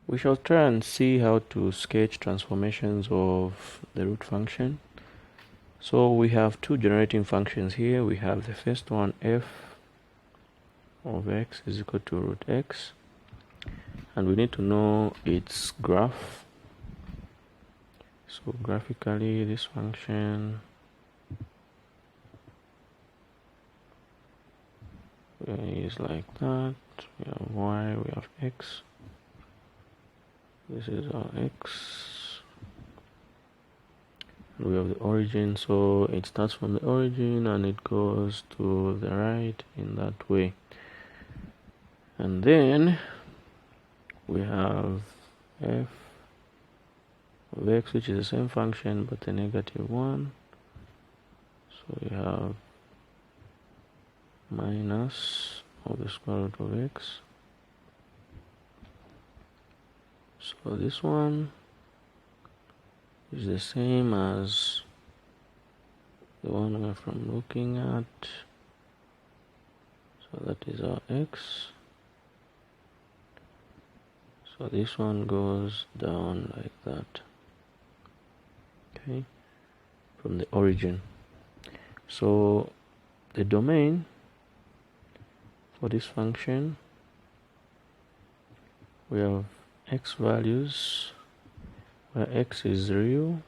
We shall try and see how to sketch transformations of the root function. So we have two generating functions here. We have the first one, f of x is equal to root x, and we need to know its graph. So graphically, this function is like that. We have y, we have x. This is our x. We have the origin, so it starts from the origin and it goes to the right in that way. And then we have f of x, which is the same function but the negative one. So we have minus of the square root of x. So this one is the same as the one we're from looking at. So that is our x. So this one goes down like that, okay, from the origin. So the domain for this function, we have x values where x is real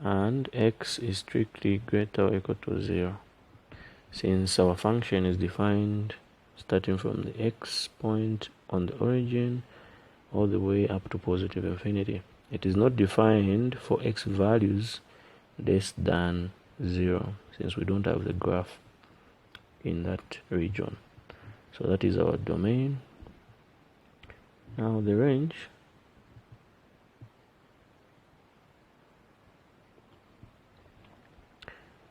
and x is strictly greater or equal to 0, since our function is defined starting from the x point on the origin all the way up to positive infinity. It is not defined for x values less than 0, since we don't have the graph in that region. So that is our domain. Now the range,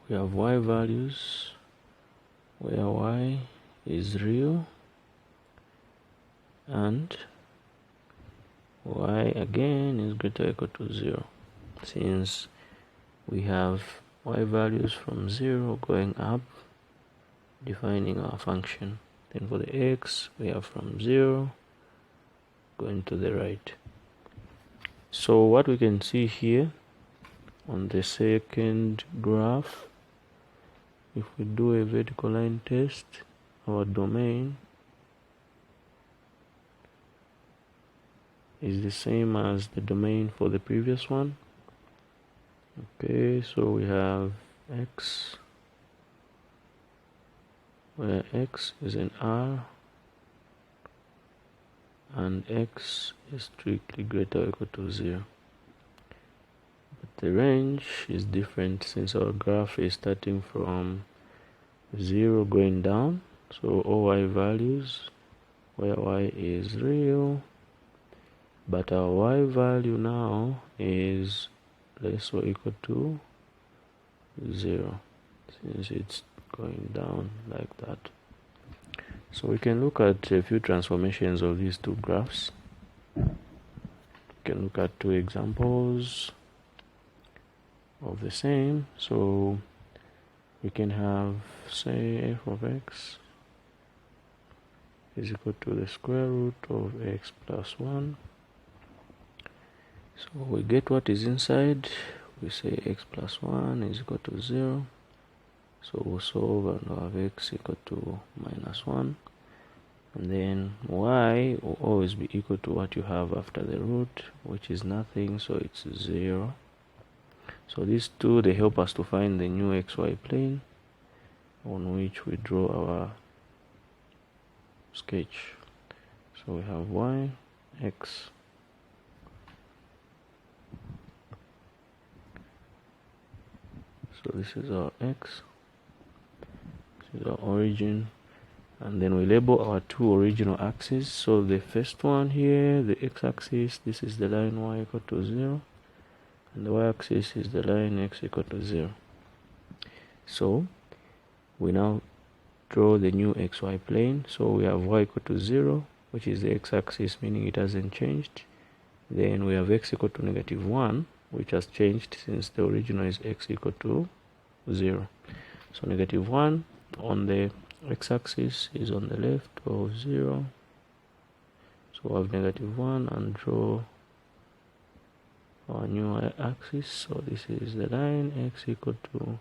we have y values where y is real and y again is greater or equal to 0, since we have y values from 0 going up defining our function. Then for the x, we have from 0 going to the right. So what we can see here on the second graph, if we do a vertical line test, our domain is the same as the domain for the previous one. Okay, so we have x where x is in R and x is strictly greater or equal to 0. But the range is different, since our graph is starting from 0 going down. So all y values where y is real, but our y value now is less or equal to 0, since it's going down like that. So we can look at a few transformations of these two graphs. We can look at two examples of the same. So we can have, say, f of x is equal to the square root of x plus 1. So we get what is inside. We say x plus 1 is equal to 0. So we'll solve and we'll have x equal to minus 1. And then y will always be equal to what you have after the root, which is nothing, so it's 0. So these two, they help us to find the new xy plane on which we draw our sketch. So we have y, x. So this is our x. This is our origin. And then we label our two original axes. So the first one here, the x-axis, this is the line y equal to 0. And the y-axis is the line x equal to 0. So we now draw the new xy plane. So we have y equal to 0, which is the x-axis, meaning it hasn't changed. Then we have x equal to negative 1, which has changed since the original is x equal to 0. So negative 1 on the x-axis is on the left of 0, so we have -1, and draw our new y-axis. So this is the line x equal to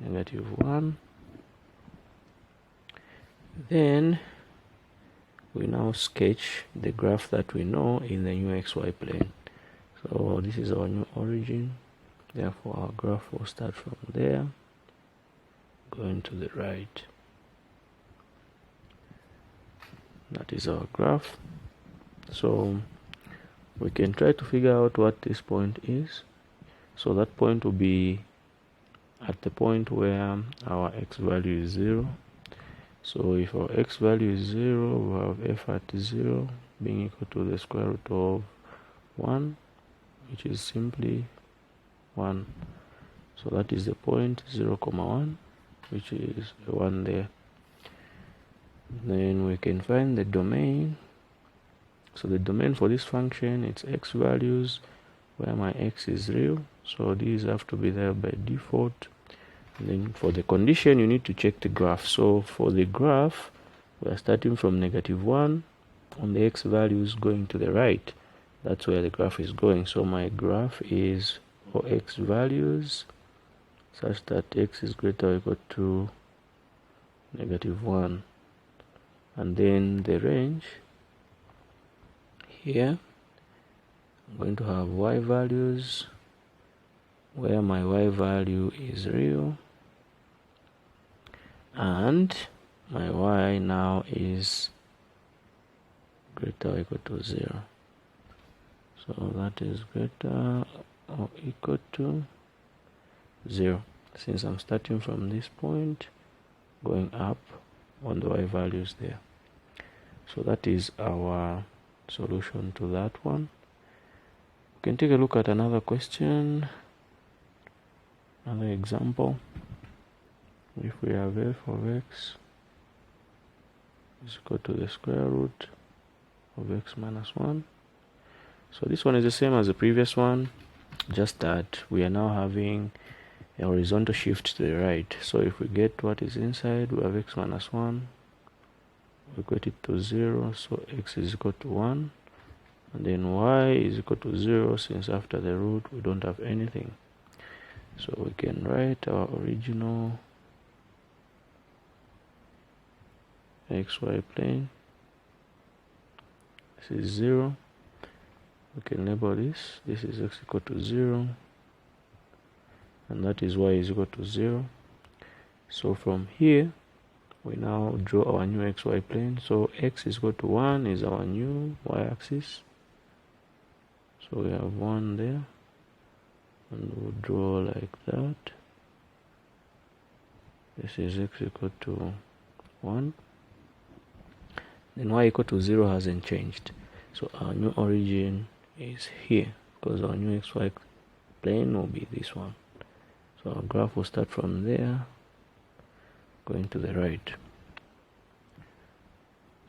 -1. Then we now sketch the graph that we know in the new xy plane. So this is our new origin, therefore our graph will start from there, going to the right. That is our graph. So we can try to figure out what this point is. So that point will be at the point where our x value is 0. So if our x value is 0, we have f at 0 being equal to the square root of 1, which is simply 1. So that is the point 0, 1, which is 1 there. Then we can find the domain. So the domain for this function, it's x values where my x is real, so these have to be there by default. And then for the condition, you need to check the graph. So for the graph, we are starting from -1 on the x values going to the right. That's where the graph is going. So my graph is for x values such that x is greater or equal to -1. And then the range here, I'm going to have y values where my y value is real, and my y now is greater or equal to 0. So that is greater or equal to 0, since I'm starting from this point going up on the y values there. So that is our solution to that one. We can take a look at another question, another example. If we have f of x is equal to the square root of x minus 1. So this one is the same as the previous one, just that we are now having a horizontal shift to the right. So if we get what is inside, we have x minus 1, we equate it to 0, so x is equal to 1, and then y is equal to 0, since after the root we don't have anything. So we can write our original xy plane. This is 0. We can label this. This is x equal to 0, and that is y is equal to 0. So from here, we now draw our new xy plane. So x is equal to 1 is our new y-axis. So we have 1 there, and we'll draw like that. This is x equal to 1. Then y equal to 0 hasn't changed. So our new origin is here, because our new xy plane will be this one. So our graph will start from there, going to the right.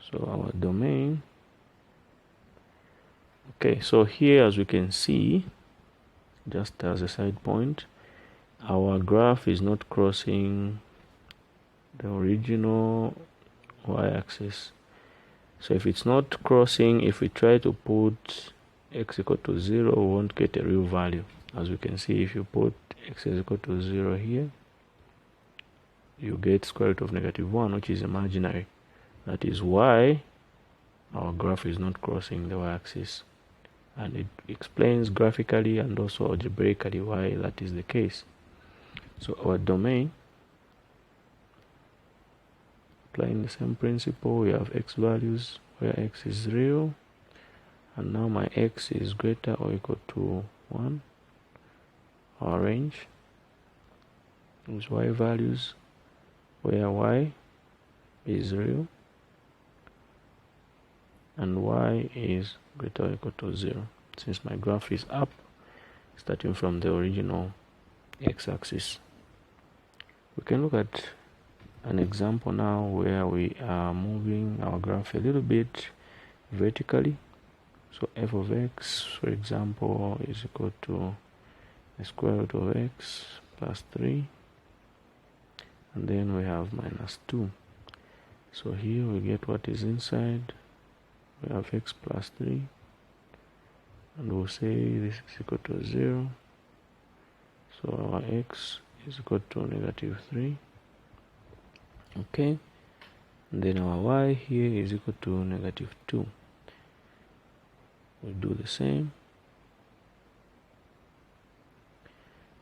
So our domain, okay, so here as we can see, just as a side point, our graph is not crossing the original y-axis. So if it's not crossing, if we try to put x equal to 0, we won't get a real value. As we can see, if you put x is equal to 0 here, you get square root of -1, which is imaginary. That is why our graph is not crossing the y-axis, and it explains graphically and also algebraically why that is the case. So our domain, applying the same principle, we have x values where x is real, and now my x is greater or equal to 1. Our range is y values where y is real and y is greater or equal to 0, since my graph is up, starting from the original x-axis. We can look at an example now where we are moving our graph a little bit vertically. So f of x, for example, is equal to the square root of x plus 3. and then we have minus 2. So here we get what is inside. We have x plus 3, and we'll say this is equal to 0. So our x is equal to negative 3. Okay, and then our y here is equal to negative 2. We'll do the same.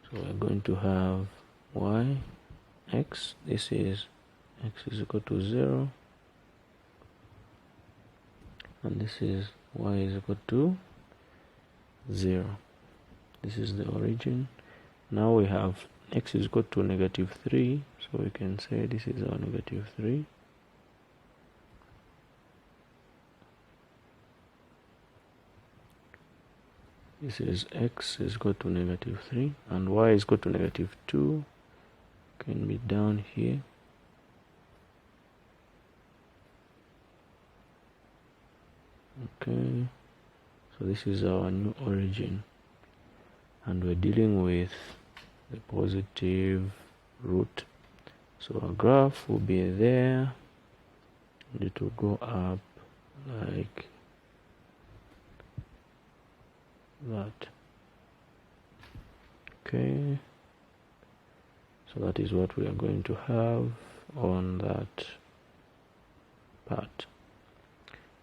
So we're going to have y, x, this is x is equal to 0, and this is y is equal to 0. This is the origin. Now we have x is equal to negative 3, so we can say this is our negative 3. This is x is equal to negative 3, and y is equal to negative 2. Can be down here. Okay, so this is our new origin, and we're dealing with the positive root. So our graph will be there, and it will go up like that. Okay, so that is what we are going to have on that part.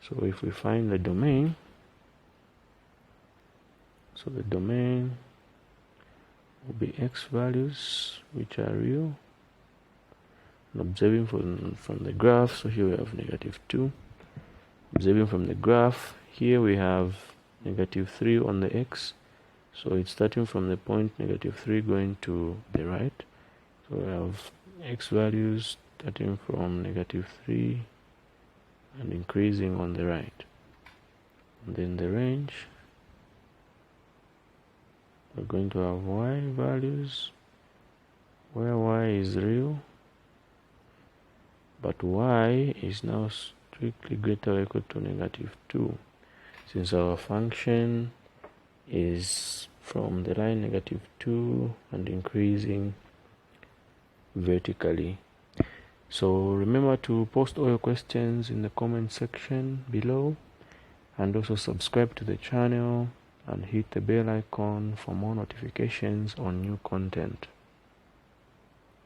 So if we find the domain, so the domain will be x values which are real, and observing from the graph, so here we have negative 2. Observing from the graph, here we have negative 3 on the x, so it's starting from the point negative 3 going to the right. So we have x values starting from negative 3 and increasing on the right. And then the range, we're going to have y values where y is real, but y is now strictly greater or equal to negative 2, since our function is from the line negative 2 and increasing vertically. So remember to post all your questions in the comment section below, and also subscribe to the channel and hit the bell icon for more notifications on new content.